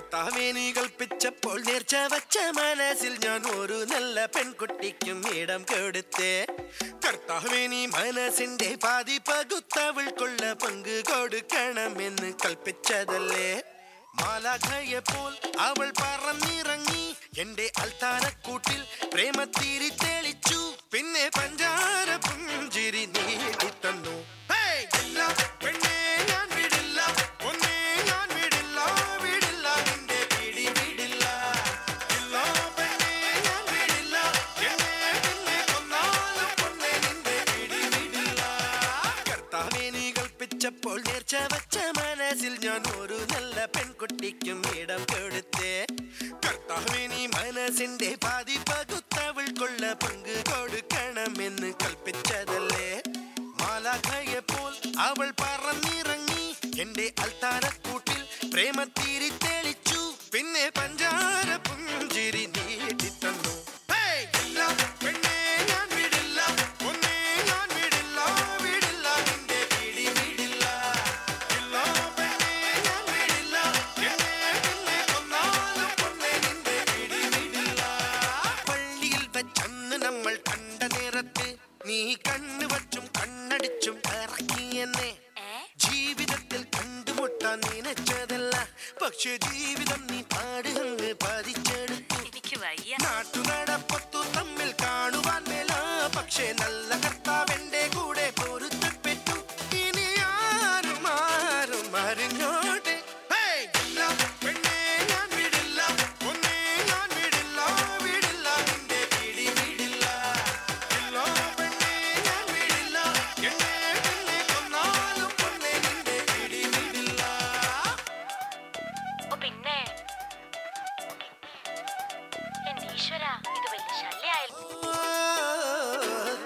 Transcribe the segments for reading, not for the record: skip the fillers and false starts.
കർത്താവേനി കൽപ്പിച്ചപ്പോൾ നേർച്ച വച്ച മനസ്സിൽ ഞാൻ ഒരു നല്ല പെൺകുട്ടിക്കും ഇടം കൊടുത്തേ. കർത്താവേനി മനസ്സിന്റെ പാതി പകുത്തവൾക്കുള്ള പങ്ക് കൊടുക്കണമെന്ന് കൽപ്പിച്ചതല്ലേ. മാലാഖയെപ്പോൾ അവൾ പറന്നിറങ്ങി എന്റെ അൽത്താരക്കൂട്ടിൽ പ്രേമത്തിരി തെളിച്ചു. പിന്നെ പഞ്ചാര പുഞ്ചിരി നീട്ടി തന്നു. പെണ്ണേ ഞാൻ വിടില്ല, ഒന്നേ ഞാൻ വിടില്ല, വിടില്ല നിന്റെ പിടി വിടില്ല. ഇല്ല പെണ്ണേ ഞാൻ വിടില്ല, എന്നെ പിന്നെ കൊന്നാലും പൊന്നേ നിന്റെ പിടി വിടില്ല. കർത്താവേ നീ കൽപ്പിച്ചപ്പോൾ നേർച്ച വച്ച മനസ്സിൽ ഞാൻ ഒരു നല്ല പെൺകുട്ടിക്കും ഇടം കൊടുത്തേ. കർത്താവേ നീ മനസ്സിന്റെ പാതി പകുത്തവൾക്കുള്ള പങ്ക് കൊടുക്കണമെന്ന് കൽപ്പിച്ചതല്ലേ. മാലാഖയെപ്പോൾ അവൾ പറന്നിറങ്ങി എന്റെ അൽത്താരക്കൂട്ടിൽ പ്രേമത്തിരി തെളിച്ചു. പിന്നെ പഞ്ചാര പുഞ്ചിരി നീട്ടി തന്നു. പെണ്ണേ ഞാൻ വിടില്ല, ഒന്നേ ഞാൻ വിടില്ല, വിടില്ല നിന്റെ പിടി വിടില്ല. ഇല്ല പെണ്ണേ ഞാൻ വിടില്ല, എന്നെ പിന്നെ കൊന്നാലും പൊന്നേ നിന്റെ പിടി വിടില്ല. പള്ളിയിൽ വെച്ചന്ന് നമ്മൾ കണ്ട നേരത്ത് നീ കണ്ണു വച്ചും കണ്ണടിച്ചും ഇറക്കി എന്നെ. ജീവിതത്തിൽ കണ്ടുമുട്ടാൻ നനച്ചതല്ല, പക്ഷെ ജീവിതം നീ പാടുകങ്ങ് പതിച്ചെടുത്തു. നാട്ടു നടപ്പത്തു തമ്മിൽ കാണുവാൻ മേല, പക്ഷെ നല്ല കർത്താവെന്റെ കൂടെ പൊരുത്തപ്പെട്ടു. ഇനി ആരും ആരും അറിഞ്ഞോട്ടെ. പെണ്ണേ ഞാൻ വിടില്ല, ഒന്നേ ഞാൻ വിടില്ല, വിടില്ല നിന്റെ പിടി വിടില്ല. ഇല്ല പെണ്ണേ ഞാൻ വിടില്ല, എന്നെ പിന്നെ കൊന്നാലും പൊന്നേ നിന്റെ പിടി വിടില്ല. പിന്നെ എന്റെ ഈശ്വര, ഇത് വലിയ ശല്യായിരുന്നു.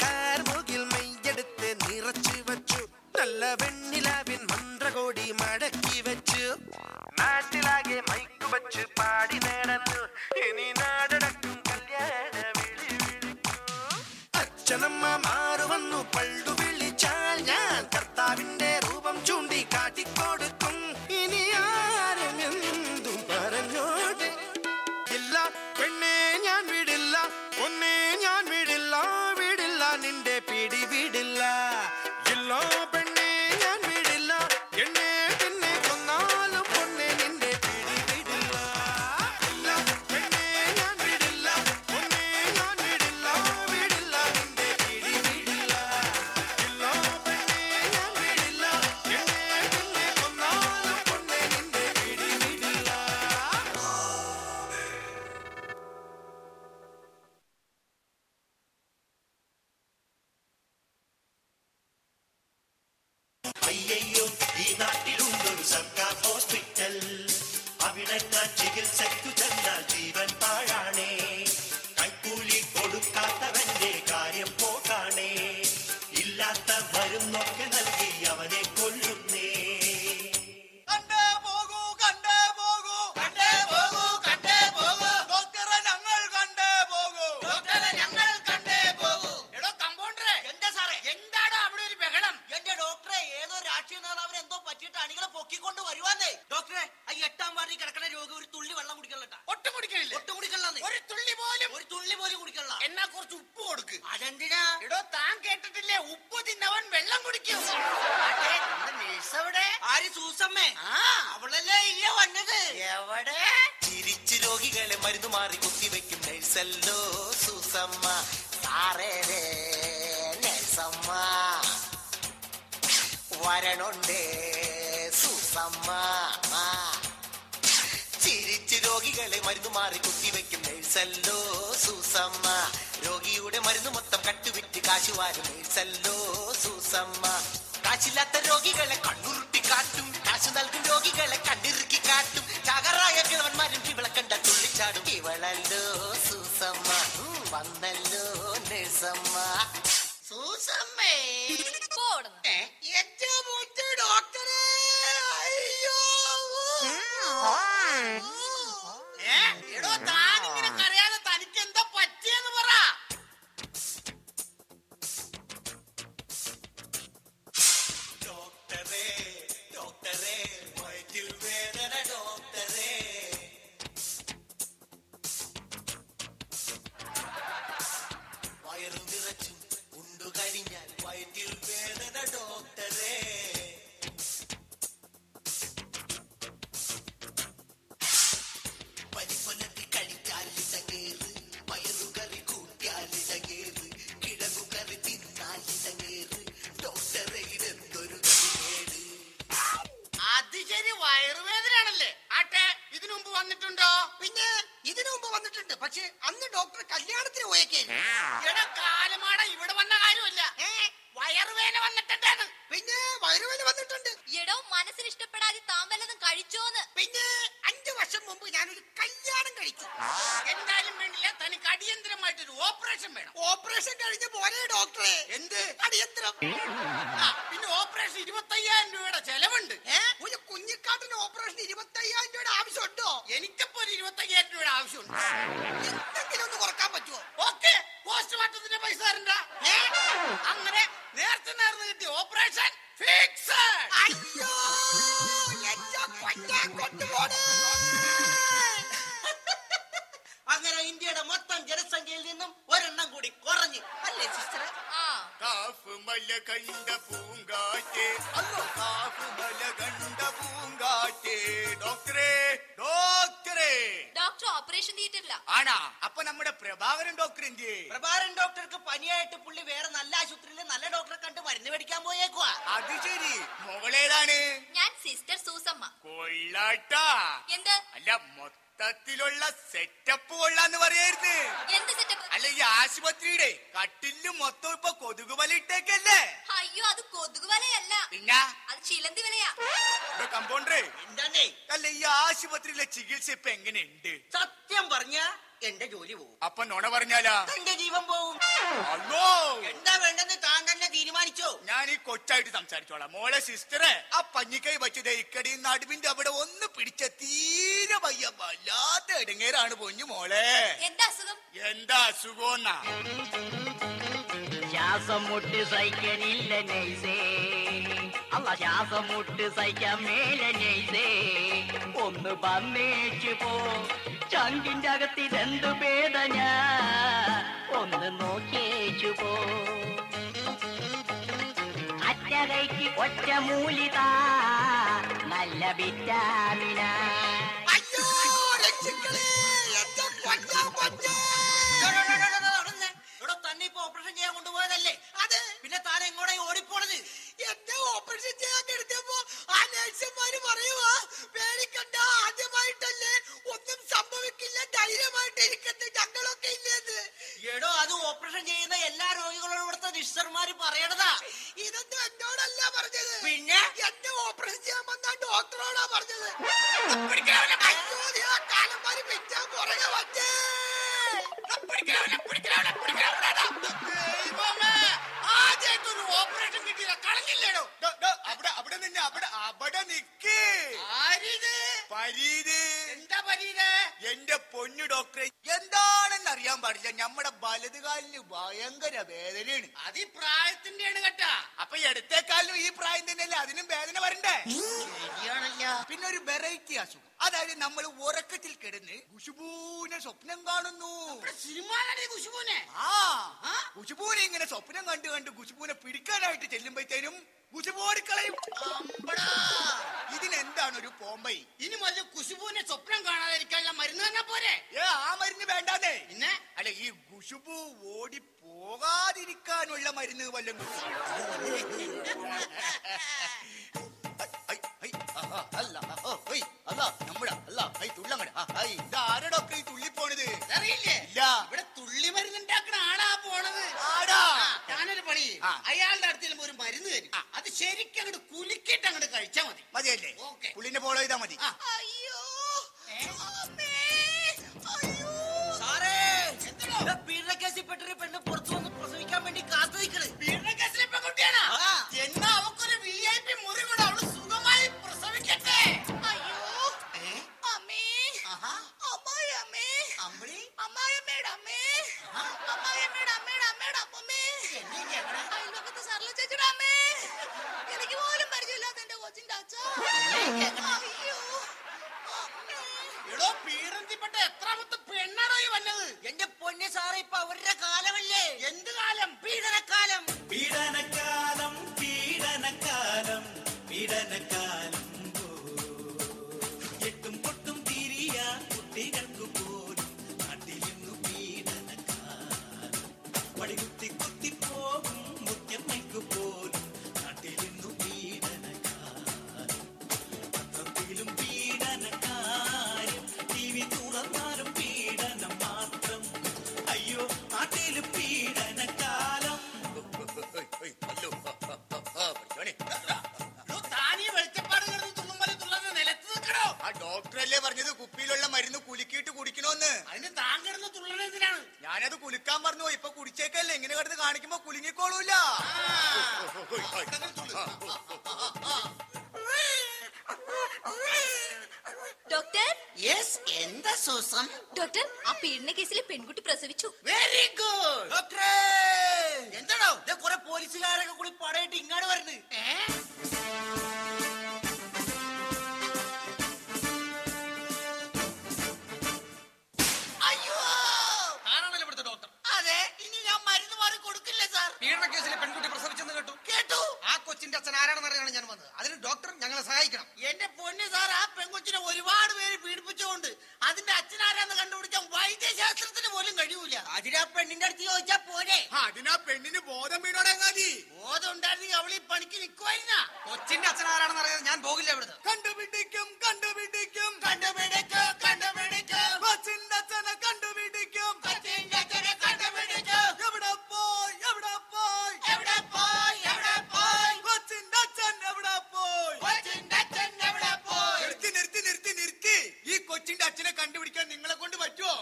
കാർമുകിൽ മെയ്യെടുത്ത് നിറച്ചു വച്ചു, നല്ല വെണ്ണിലാവിൻ മന്ത്രകോടി മടക്കി വെച്ചു. നാട്ടിലാകെ മൈക്ക് വച്ച് പാടി നടന്നു, ഇനി നാടടക്കും കല്യാണ വിളി വിളിച്ചു. അച്ഛനമ്മ മാറു വന്നു പള്ളു വിളിച്ചാൽ ഞാൻ കർത്താവിന്റെ രൂപം ചൂണ്ടി കാട്ടിക്കൊടുക്കും. ഇനി ആരും എന്തും പറഞ്ഞോട്ടെ. ഇല്ല പെണ്ണേ ഞാൻ വിടില്ല, ഒന്നേ ഞാൻ വിടില്ല, വിടില്ല നിന്റെ പിടി വിടില്ല. ഇല്ല പെണ്ണേ ഞാൻ വിടില്ല, എന്നെ പിന്നെ കൊന്നാലും പൊന്നേ നിന്റെ പിടി വിടില്ല. ഇല്ല പെണ്ണേ ഞാൻ വിടില്ല, ഒന്നേ ഞാൻ വിടില്ല, വിടില്ല നിന്റെ പിടി വിടില്ല. ഇല്ല പെണ്ണേ ഞാൻ വിടില്ല, എന്നെ പിന്നെ കൊന്നാലും പൊന്നേ നിന്റെ പിടി വിടില്ല. അയ്യയ്യോ ഈ നാട്ടിലുണ്ടൊരു സർക്കാർ ഹോസ്പിറ്റൽ, അവിടെ ഞാൻ ചികിത്സയ്ക്കു ചെന്നാൽ ജീവൻ പാഴാണേ. കൈക്കൂലി കൊടുക്കാത്തവന്റെ കാര്യം പോകാണേ, ഇല്ലാത്ത മരുന്നൊക്കെ നൽകി അവനെ കൊല്ലുന്നേ. കണ്ടേ പോകൂ, കണ്ടേ പോകൂ, കണ്ടേ പോകൂ, കണ്ടേ പോകൂ. ഡോക്ടറെ ഞങ്ങൾ കണ്ടേ പോകൂ, ഡോക്ടറെ ഞങ്ങൾ കണ്ടേ പോകൂ. എടോ കമ്പൗണ്ടറെ, എന്താ സാറേ, എന്താടാ അവിടെ ഒരു ബഹളം? എന്റെ ഡോക്ടറെ, ഏതോ രാഷ്ട്രീയ നേതാവിന് എന്തോ പറ്റിയിട്ട് അണികളെ പൊക്കിക്കൊണ്ട് വരുവാന്നേ. ഡോക്ടറെ, ആ 8ാം വാർഡിൽ കിടക്കുന്ന രോഗി ഒരു തുള്ളി വെള്ളം കുടിക്കലട്ടാ. ഒട്ടും കുടിക്കലില്ല, ഒട്ടും കുടിക്കലാന്ന്. ഒരു തുള്ളി പോലും കുടിക്കല. എന്നാ കുറച്ച് ഉപ്പ് കൊടുക്ക്. അതെന്തിനാ? എടോ താൻ കേട്ടിട്ടില്ലേ, ഉപ്പ് തിന്നവൻ വെള്ളം കുടിക്കും. ആര്? സൂസമ്മേ. അവളല്ലേ ഇല്ല വന്നത്. എവിടെ? ചിരിച്ചു രോഗികളെ മരുന്ന് മാറി കുത്തിവെക്കും നഴ്സല്ലോ സൂസമ്മ. സാറേ നഴ്സമ്മ വരണുണ്ടേ സൂസമ്മ. ചിരിച്ചു രോഗികളെ മരുന്ന് മാറി കുത്തിവെക്കും നഴ്സല്ലോ സൂസമ്മ. രോഗിയുടെ മരുന്ന് മൊത്തം കട്ടുവിറ്റ് കാശുവാരും നഴ്സല്ലോ സൂസമ്മ. കാശില്ലാത്ത രോഗികളെ കണ്ണുരുട്ടി കാട്ടും, കാശ് നൽകും രോഗികളെ കണ്ടിറുക്കി കാട്ടും. ചാകറായ കിഴവന്മാരും ഇവളെ കണ്ട തുള്ളിച്ചാടും. ഇവളല്ലോ സൂസമ്മ, വന്നല്ലോ നഴ്സമ്മ. സൂസമ്മേ എന്റെ മുത്ത് ഡോക്ടറെ. അയ്യോ എടോ താനിങ്ങനെ കരയാതെ തനിക്ക് എന്താ പറ്റിയെന്ന് പറ. ഡോക്ടറെ വന്നിട്ടുണ്ട്. പക്ഷെ അന്ന് ഡോക്ടർ കല്യാണത്തിന് പോയേക്കായിരുന്നു. എടാ കാലമാട ഇവിടെ വന്ന കാര്യമല്ല, വയറുവേന വന്നിട്ടുണ്ടാണ്. പിന്നെ വയറുവേന വന്നിട്ടുണ്ട്. എടോ മനസ്സിന് ഇഷ്ടപ്പെടാതെ താൻ വല്ലതും കഴിച്ചോന്ന്. പിന്നെ 5 വർഷം മുമ്പ് ഞാനൊരു കല്യാണം കഴിച്ചു. എന്തായാലും വേണ്ടില്ല, തനിക്ക് അടിയന്തരമായിട്ടൊരു ഓപ്പറേഷൻ വേണം. ഓപ്പറേഷൻ കഴിഞ്ഞ പോരെ ഡോക്ടറെ? എന്ത് അടിയന്തരം. പിന്നെ ഓപ്പറേഷൻ 25,000 രൂപയുടെ ചെലവുണ്ട്. ഒരു കുഞ്ഞിക്കാട്ടിന് ഓപ്പറേഷൻ 25,000 രൂപയുടെ ആവശ്യമുണ്ടോ? എനിക്കിപ്പോ ഒരു 25,000 രൂപയുടെ ആവശ്യമുണ്ട്. എന്തെങ്കിലും ഒന്ന് കുറക്കാൻ പറ്റുമോ? ഓക്കെ, പോസ്റ്റ്മോർട്ടത്തിന്റെ പൈസ തരണ്ട. അങ്ങനെ നേരത്തെ നേർന്ന് കിട്ടിയ ഓപ്പറേഷൻ ഫിക്സഡ്. അയ്യോ, എന്റെ കൊല്ലാൻ കൊണ്ടുപോണേ. അങ്ങനെ ഇന്ത്യയുടെ മൊത്തം ജനസംഖ്യയിൽ നിന്നും ഒരെണ്ണം കൂടി കുറഞ്ഞു അല്ലേ സിസ്റ്റർ? കാഫുമല കണ്ട പൂങ്കാറ്റേ, അല്ലോ കാഫുമല കണ്ട പൂങ്കാറ്റേ. ഡോക്ടറെ, ഡോക്ടറെ. ഡോക്ടർ ഓപ്പറേഷൻ തിയേറ്ററില്ല. ആണാ? അപ്പൊ നമ്മുടെ പ്രഭാകരൻ ഡോക്ടർ എന്തിയെ? പ്രഭാകരൻ ഡോക്ടർക്ക് പനിയായിട്ട് പുള്ളി വേറെ നല്ല ആശുപത്രിയിൽ നല്ല ഡോക്ടറെ കണ്ട് മരുന്ന് മേടിക്കാൻ പോയേക്കുവാ. അത് ശരി. മോളേതാണ്? ഞാൻ സിസ്റ്റർ സൂസമ്മ. കൊള്ളാട്ടാ. എന്ത്? അല്ല, മൊത്തത്തിലുള്ള സെറ്റപ്പ് കൊള്ളാന്ന് പറയരുത്. എന്ത് സെറ്റപ്പ്? അല്ല, ഈ ആശുപത്രിയുടെ കട്ടില് മൊത്തം ഇപ്പൊ കൊതുക് വല ഇട്ടേക്കല്ലേ? അയ്യോ, അത് കൊതുക് വലയല്ല, പിന്നെ അത് ചിലന്തി വലയാ. കമ്പൗണ്ടറേ, എന്താണേ? അല്ല, ഈ ആശുപത്രിയിലെ ചികിത്സ ഇപ്പൊ എങ്ങനെയുണ്ട്? സത്യം പറഞ്ഞ എന്റെ ജോലി പോവും. അപ്പൊ നുണ പറഞ്ഞാലാ? എന്റെ ജീവൻ പോവും. അല്ലോ, എന്താ വേണ്ടെന്ന് താൻ തന്നെ തീരുമാനിച്ചോ? ഞാൻ ഈ കൊച്ചായിട്ട് സംസാരിച്ചോളാം. മോളെ സിസ്റ്ററെ, ആ പഞ്ഞിക്കൈ വെച്ചത് ഇക്കടി നടുവിന്റെ അവിടെ ഒന്ന് പിടിച്ച തീരെ വയ്യ, വല്ലാത്ത ഇടങ്ങേറാണ് പൊഞ്ഞു മോളെ. എന്താ അസുഖം? എന്താ അസുഖമെന്നാ? ശ്വാസം മുട്ട് സഹിക്കാനില്ല നൈസേ, അല്ല ശ്വാസം മുട്ട് സഹിക്കാൻ മേലെ നൈസേ. ഒന്ന് വന്നേച്ചു പോ, ചങ്കിന്റെ അകത്തിതെന്തു വേദന, ഒന്ന് നോക്കിയേച്ചു പോ. അറ്റകൈക്ക് ഒറ്റ മൂലിതാ, നല്ല വിറ്റാമിന. അയ്യോ, രക്ഷിക്കണേ, എന്റെ കൊല്ലാൻ പറ്റേ. ഇവിടെ തന്നെ ഇപ്പൊ ഓപ്പറേഷൻ ചെയ്യാൻ കൊണ്ടുപോയതല്ലേ? അതെ. പിന്നെ താൻ എങ്ങോടെ ഓടിപ്പോണത്? എന്നെ ഓപ്പറേഷൻ ചെയ്യാൻ എടുത്തപ്പോ ആ നഴ്സുമാര് പറയുവാ, പേടിക്കണ്ട, ആദ്യമായിട്ടല്ലേ, ഒന്നും സംഭവിക്കില്ല, ധൈര്യമായിട്ട് ഇരിക്കുന്നത്, ഞങ്ങളൊക്കെ ഇല്ലേന്ന്. എടോ, അത് ഓപ്പറേഷൻ ചെയ്യുന്ന എല്ലാ രോഗികളോടും ഇവിടുത്തെ സിസ്റ്റർമാര് പറയണതാ. ഇതൊന്നും എന്നോടല്ല പറഞ്ഞത്. പിന്നെ എന്നെ ഓപ്പറേഷൻ ചെയ്യാൻ വന്ന ഡോക്ടറോടാ പറഞ്ഞത്. അയ്യോ, നീ ആ കാലന്മാര് പിറ്റാൻ പുറകെ വന്നേ. ആദ്യമായിട്ടൊരു ഓപ്പറേഷൻ കിട്ടിയ കളഞ്ഞില്ലേടോ? അവിടെ നിന്ന് അവിടെ നിക്ക്. പരീത്. എന്താ പരീത്? എന്റെ പൊന്നു ഡോക്ടറെ, എന്താണെന്ന് അറിയാൻ പാടില്ല, നമ്മുടെ വലതുകാലിന് ഭയങ്കര വേദനയാണ്. അത് ഈ പ്രായത്തിന്റെയാണ് കേട്ടാ. അപ്പൊ ഇടത്തേക്കാലിനും ഈ പ്രായം തന്നെയല്ലേ, അതിനും വേദന വരണ്ടേ? ശരിയാണല്ലോ. പിന്നെ ഒരു വെറൈറ്റി അസുഖം, അതായത് നമ്മൾ ഉറക്കത്തിൽ കിടന്ന് ഖുശുബൂനെ സ്വപ്നം കാണുന്നു. ഖുശുബൂനെ ഇങ്ങനെ സ്വപ്നം കണ്ട് കണ്ട് ഖുശുബൂനെ പിടിക്കാനായിട്ട് ചെല്ലുമ്പോഴത്തേനും ഖുശുബോടിക്കളയും. ഇതിനെന്താണ് ഒരു പോംബൈ? ഇനി മുതൽ ഖുശുബുവിനെ സ്വപ്നം കാണാതിരിക്കാനുള്ള മരുന്ന് തന്നെ പോരെ? ആ മരുന്ന് വേണ്ടാന്നേ. പിന്നെ അല്ല, ഈ ഖുശുബു ഓടി പോകാതിരിക്കാനുള്ള മരുന്ന് വല്ലതും ആരാ ഡോക്ടർ ഈ തുള്ളി പോണത്? അറിയില്ലേ? ഇല്ല. ഇവിടെ തുള്ളി മരുന്ന് ഉണ്ടാക്കുന്ന ആളാ പോണത്. ആടാ? ഞാനൊരു പണി, അയാളുടെ അടുത്ത് ഒരു മരുന്ന് തരും, അത് ശരിക്കും അങ്ങോട്ട് കുലുക്കിട്ട് അങ്ങോട്ട് കഴിച്ചാ മതി. മതിയല്ലേ? ഓക്കെ. പുള്ളിനെ ഫോളോ ചെയ്താ മതി. അയ്യോ, സാറേ, പീഡനക്കേസിൽ പെട്ടൊരു പെണ്ണ് പുറത്തു വന്ന് പ്രസവിക്കാൻ വേണ്ടി കാത്തു നിൽക്കണ്. പീഡനക്കേസിലെ പെൺകുട്ടിയാണോ? എന്നാ അവക്കൊരു VIP മുറി കൂടെ അവള് സുഖമായി പ്രസവിക്കട്ടെ. അയ്യോ, അമ്മേ, അമ്മായിയമ്മേ, അമ്മായിയമ്മയുടെ അമ്മേ, അമ്മായിയമ്മയുടെ അമ്മയുടെ അമ്മയുടെ അമ്മമ്മേ, അയൽവക്കത്തെ സർല ചേച്ചിയുടെ അമ്മേ, എനിക്ക് പോലും പരിചയമില്ലാത്ത എന്റെ കൊച്ചിന്റെ അച്ഛ. അയ്യോ, എടോ, പീഡനത്തിൽപ്പെട്ട എത്രാമത്തെ പെണ്ണാണോ ഈ വന്നത്? എന്റെ പൊന്നെ സാറേ, ഇപ്പൊ അവരുടെ കാലമല്ലേ? എന്ത് കാലം? പീഡനക്കാലം. പീഡനക്കാലം പീഡനക്കാലം പീഡനക്കാലം എട്ടും പൊട്ടും തിരിയാ കുട്ടികൾക്ക് പോലും നാട്ടിലിന്നു പീഡനക്കാലം പടികുത്തി കുത്തി പോകും മുഖ്യമൈക്ക് പോലും നാട്ടിലിന്നു പീഡനക്കാലം പത്രത്തിലും പീഡനക്കാരും TV തുറന്നാലും പീഡനം ഡോക്ടറല്ലേ പറഞ്ഞത് കുപ്പിയിലുള്ള മരുന്ന് കുലുക്കിയിട്ട് കുടിക്കണോന്ന്. അതിന് താൻ കിടന്ന് തുള്ളണെന്തിനാണ്? ഞാനത് കുലുക്കാൻ പറഞ്ഞു. ഇപ്പൊ കുടിച്ചേക്കല്ലേ, ഇങ്ങനെ കിടന്ന് കാണിക്കുമ്പോ കുലുങ്ങിക്കോളൂല. ഡോക്ടർ യെസ്, എന്താ സൂസം? ഡോക്ടർ, ആ പീഡന കേസിലെ പെൺകുട്ടി പ്രസവിച്ചു. വെരി ഗുഡ് ഡോക്ടറേ, എന്താണോ? കുറെ പോലീസുകാരൊക്കെ കൂടി പടയിട്ട് ഇങ്ങോട്ട് വരുന്നത്. അയ്യോ, ആരാണല്ലോ ഇവിടുത്തെ ഡോക്ടർ? അതെ. ഇനി ഞാൻ മരുന്ന് മാറി കൊടുക്കില്ല സാർ. പീഡന കേസിലെ പെൺകുട്ടി പ്രസവിച്ചെന്ന് കേട്ടു. കേട്ടു. ആ കൊച്ചിന്റെ അച്ഛൻ ആരാണെന്ന് അറിയാനാണ് ഞാൻ വന്നത്. അതിന് ഡോക്ടർ ഞങ്ങളെ സഹായിക്കണം. എന്റെ പൊന്ന് സാർ, ആ പെൺകൊച്ചിനെ ഒരുപാട് പേര് പീഡിപ്പിച്ചുകൊണ്ട് അതിന്റെ അച്ഛനാരാന്ന് കണ്ടുപിടിക്കാൻ വൈദ്യശാസ്ത്രത്തിന് പോലും കഴിയൂല. അതിനാ പെണ്ണിന്റെ അടുത്ത് ചോദിച്ചാ പോരെ? അതിനാ പെണ്ണിന് ബോധം വീണോടെങ്ങാതി. ബോധം ഉണ്ടായിരുന്നെങ്കിൽ അവൾ ഈ പണിക്ക് നിൽക്കുമായിരുന്ന. കൊച്ചിന്റെ അച്ഛൻ ആരാണെന്ന് അറിയാതെ ഞാൻ പോകില്ല ഇവിടുന്ന്. കണ്ടുപിടിക്കും കണ്ടുപിടിക്കും കണ്ടുപിടിക്കും കണ്ടുപിടിക്കും കൊച്ചിന്റെ അച്ഛനെ കണ്ടുപിടിക്കും. കൊച്ചിന്റെ അച്ഛനെ കണ്ടുപിടിക്കും. എവിടെ പോയി എവിടെ പോയി എവിടെ പോയി എവിടെ പോയി കൊച്ചിന്റെ അച്ഛൻ എവിടെ പോയി? കൊച്ചിന്റെ അച്ഛൻ എവിടെ പോയി? നിർത്തി നിർത്തി നിർത്തി നിർത്തി. ഈ കൊച്ചിന്റെ അച്ഛനെ കണ്ടുപിടിക്കാൻ നിങ്ങളെ കൊണ്ട് പറ്റുമോ?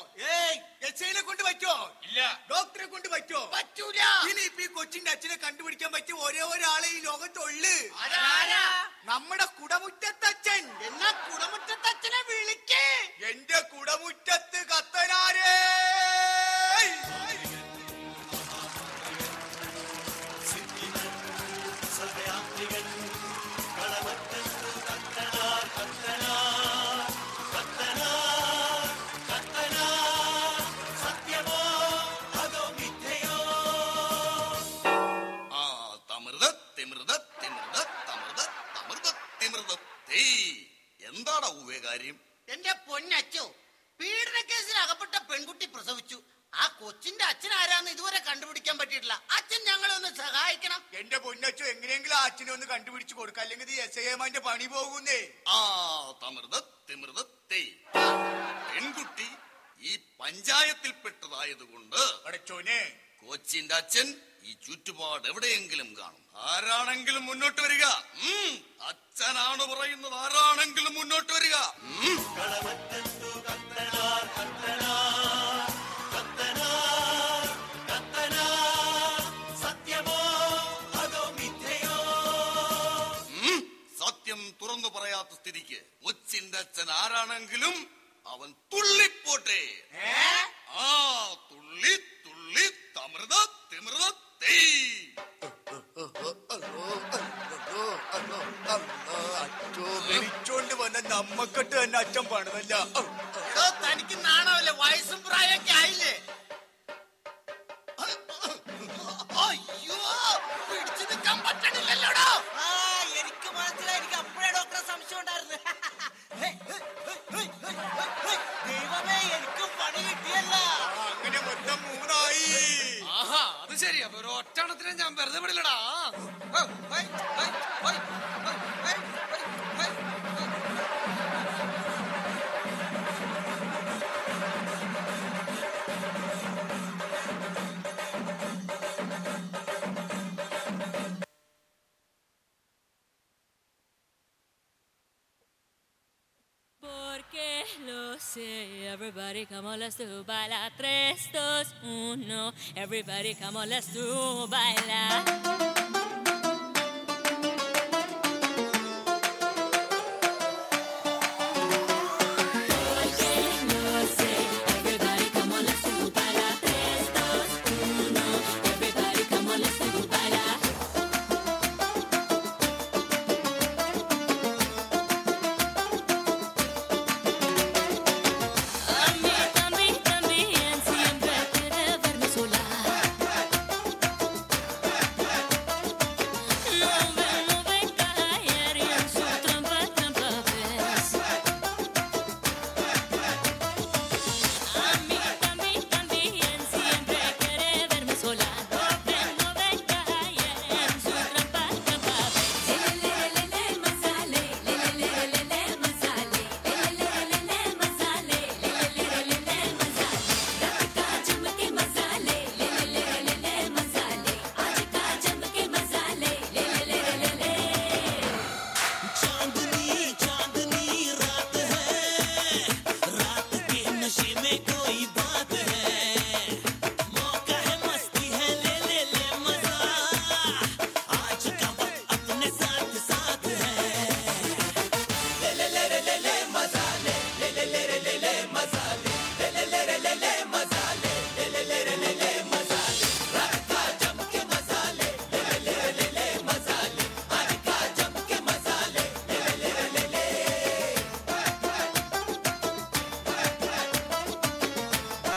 എസ്ഐനെ കൊണ്ട് പറ്റുമോ? ഇല്ല. ഡോക്ടറെ കൊണ്ട് പറ്റുമോ? പറ്റൂല. ഇനി ഇപ്പൊ ഈ കൊച്ചിന്റെ അച്ഛനെ കണ്ടുപിടിക്കാൻ പറ്റിയ ഒരേ ഒരാളെ ഈ ലോകത്തുള്ളു. അതാരാ? നമ്മുടെ കുടമുറ്റത്തച്ഛൻ. എന്നാ കുടമുറ്റത്തച്ഛനെ വിളിക്കേ. എന്റെ കുടമുറ്റത്ത് കത്തനാരേ. എന്താടാ ഊവേ കാര്യം? എന്റെ പൊന്നച്ചോ, പീഡന കേസിൽ അകപ്പെട്ട പെൺകുട്ടി പ്രസവിച്ചു. ആ കൊച്ചിന്റെ അച്ഛൻ ആരാന്ന് ഇതുവരെ കണ്ടുപിടിക്കാൻ പറ്റിയിട്ടില്ല. അച്ഛൻ ഞങ്ങളെ ഒന്ന് സഹായിക്കണം. എന്റെ പൊന്നച്ചോ, എങ്ങനെയെങ്കിലും ആ അച്ഛനെ ഒന്ന് കണ്ടുപിടിച്ച് കൊടുക്കാം, അല്ലെങ്കിൽ എസ് ഐ എമാന്റെ പണി പോകുന്നേ. പെൺകുട്ടി ഈ പഞ്ചായത്തിൽപ്പെട്ടതായതുകൊണ്ട് അടച്ചോനെ, കൊച്ചിന്റെ അച്ഛൻ ഈ ചുറ്റുപാട് എവിടെയെങ്കിലും കാണും. ആരാണെങ്കിലും മുന്നോട്ട് വരിക. അച്ഛനാണ് പറയുന്നത്. ആരാണെങ്കിലും മുന്നോട്ട് വരിക. സത്യം തുറന്നു പറയാത്ത സ്ഥിതിക്ക് കൊച്ചിന്റെ അച്ഛൻ ആരാണെങ്കിലും അവൻ തുള്ളിപ്പോട്ടെ. തുള്ളി തുള്ളി തമൃത തിമൃത തേ. ോണ്ട് വന്ന നമ്മക്കെട്ട് തന്നെ അച്ഛൻ പണിതല്ല. തനിക്ക് നാണമല്ലേ? വയസ്സും പ്രായമൊക്കെ ആയില്ലേ? അയ്യോ, പിടിച്ചു നിൽക്കാൻ പറ്റണില്ലല്ലോടോ. എനിക്ക് മനസ്സിലായി. എനിക്ക് അപ്പോഴേ ഡോക്ടറെ സംശയം ഉണ്ടായിരുന്നു. ദൈവമേ, എനിക്കും പണി കിട്ടിയല്ല. അങ്ങനെ മൊത്തം 3 ആഹാ, അത് ശരി. അപ്പൊ ഒരു ഒറ്റണത്തിനെ ഞാൻ വെറുതെ വിടില്ലടാ. Porque lo sé, everybody come on, let's do baila 3, 2, 1. Everybody come on, let's do baila.